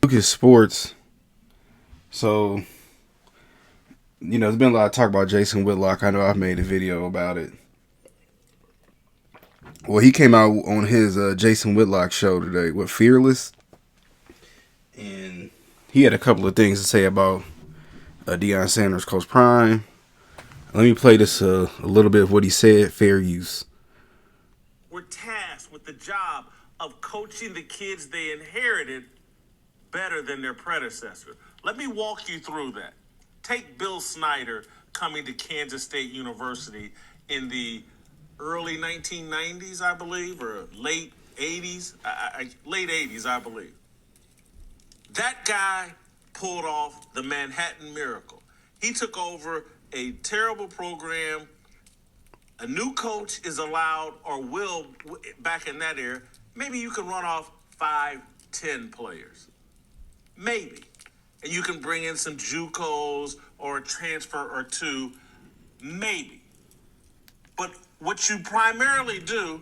Lucas Sports. So, there's been a lot of talk about Jason Whitlock. I know I've made a video about it. Well, he came out on his Jason Whitlock show today with Fearless, and he had a couple of things to say about Deion Sanders, Coach Prime. Let me play this a little bit of what he said. Fair use. We're tasked with the job of coaching the kids they inherited better than their predecessor. Let me walk you through that. Take Bill Snyder coming to Kansas State University in the early 1990s, I believe, or late 80s, late 80s, I believe. That guy pulled off the Manhattan Miracle. He took over a terrible program. A new coach is allowed, or will, back in that era, maybe you can run off 5, 10 players. Maybe. And you can bring in some JUCOs or a transfer or two. Maybe. But what you primarily do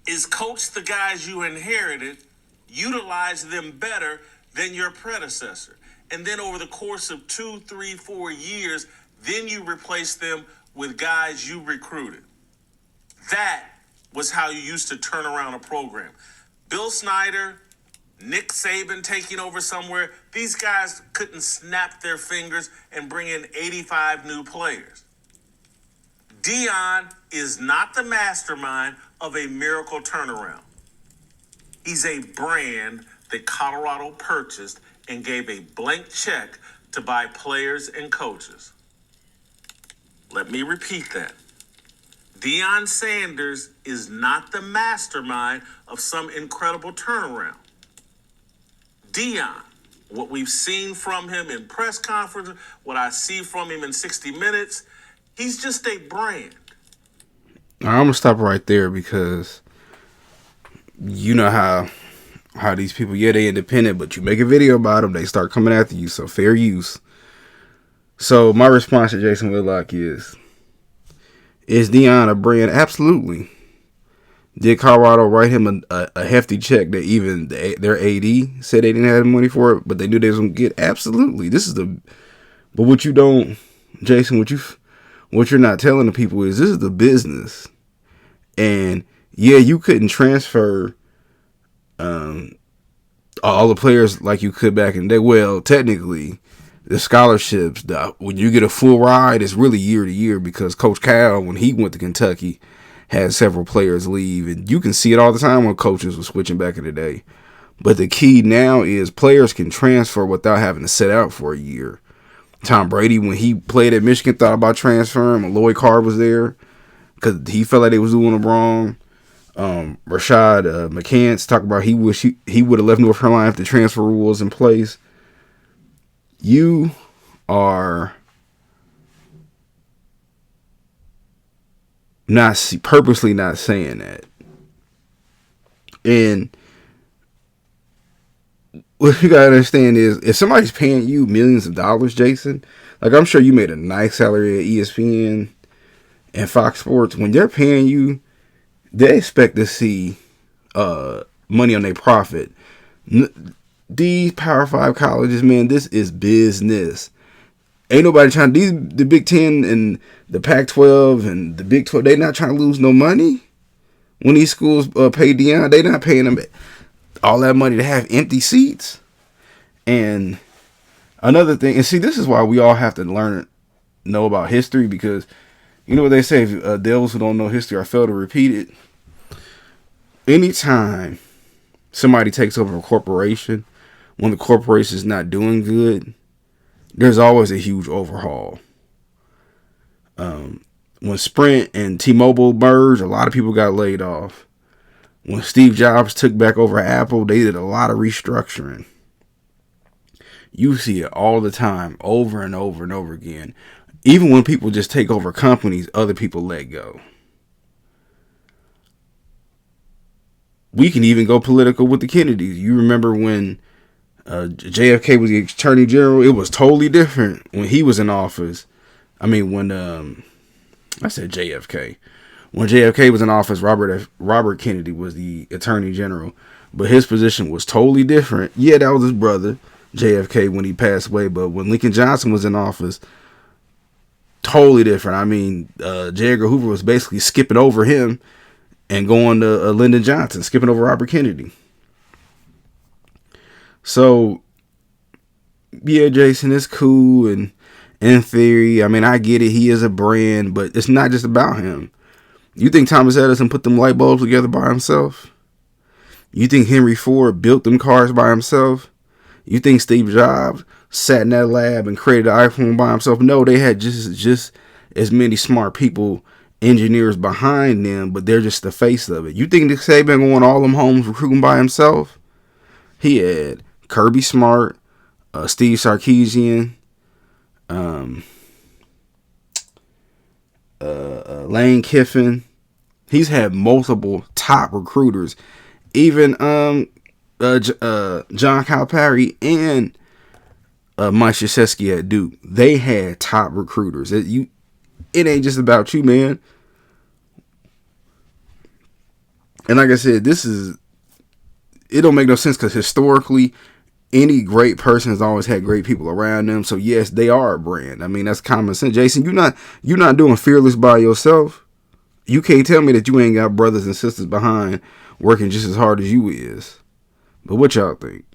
is coach the guys you inherited, utilize them better than your predecessor. And then over the course of 2, 3, 4 years, then you replace them with guys you recruited. That was how you used to turn around a program. Bill Snyder, Nick Saban taking over somewhere, these guys couldn't snap their fingers and bring in 85 new players. Deion is not the mastermind of a miracle turnaround. He's a brand that Colorado purchased and gave a blank check to buy players and coaches. Let me repeat that. Deion Sanders is not the mastermind of some incredible turnaround. Deion, what we've seen from him in press conferences, what I see from him in 60 Minutes, he's just a brand. I'm going to stop right there because you know how these people, they independent, but you make a video about them, they start coming after you, so fair use. So my response to Jason Whitlock is Deion a brand? Absolutely. Did Colorado write him a hefty check that even their AD said they didn't have the money for it, but they knew they was going to get? Absolutely. But what you don't, Jason, what you're not telling the people is this is the business. And yeah, you couldn't transfer all the players like you could back in the day. Well, technically, the scholarships, when you get a full ride, it's really year to year because Coach Cal, when he went to Kentucky, had several players leave. And you can see it all the time when coaches were switching back in the day. But the key now is players can transfer without having to sit out for a year. Tom Brady, when he played at Michigan, thought about transferring. When Lloyd Carr was there because he felt like they was doing him wrong. Rashad McCants talked about he wish he would have left North Carolina if the transfer rule was in place. You are purposely not saying that. And what you gotta understand is if somebody's paying you millions of dollars, Jason, like I'm sure you made a nice salary at ESPN and Fox Sports, when they're paying you, they expect to see money on their profit. These Power 5 colleges, man, this is business. Ain't nobody trying to, the Big Ten and the Pac-12 and the Big 12, they not trying to lose no money. When these schools pay Deion, they not paying them all that money to have empty seats. And another thing, and see, this is why we all have to know about history, because you know what they say, devils who don't know history or fail to repeat it. Anytime somebody takes over a corporation, when the corporation is not doing good, there's always a huge overhaul. When Sprint and T-Mobile merged, a lot of people got laid off. When Steve Jobs took back over Apple, they did a lot of restructuring. You see it all the time, over and over and over again. Even when people just take over companies, other people let go. We can even go political with the Kennedys. You remember when JFK was the Attorney General? It was totally different when he was in office. I mean, when I said JFK. When JFK was in office, Robert Kennedy was the Attorney General. but his position was totally different. Yeah, that was his brother, JFK, when he passed away. But when Lincoln Johnson was in office, totally different. I mean, J. Edgar Hoover was basically skipping over him and going to Lyndon Johnson, skipping over Robert Kennedy. So, yeah, Jason, it's cool, and in theory, I mean, I get it. He is a brand, but it's not just about him. You think Thomas Edison put them light bulbs together by himself? You think Henry Ford built them cars by himself? You think Steve Jobs sat in that lab and created the iPhone by himself? No, they had just as many smart people, engineers behind them, but they're just the face of it. You think Nick Saban going all them homes recruiting by himself? He had Kirby Smart, Steve Sarkisian, Lane Kiffin. He's had multiple top recruiters. Even John Calipari and Mike Krzyzewski at Duke. They had top recruiters. It ain't just about you, man. And like I said, it don't make no sense because historically, any great person has always had great people around them. So yes, they are a brand. I mean, that's common sense. Jason, you're not doing Fearless by yourself. You can't tell me that you ain't got brothers and sisters behind working just as hard as you is. But what y'all think?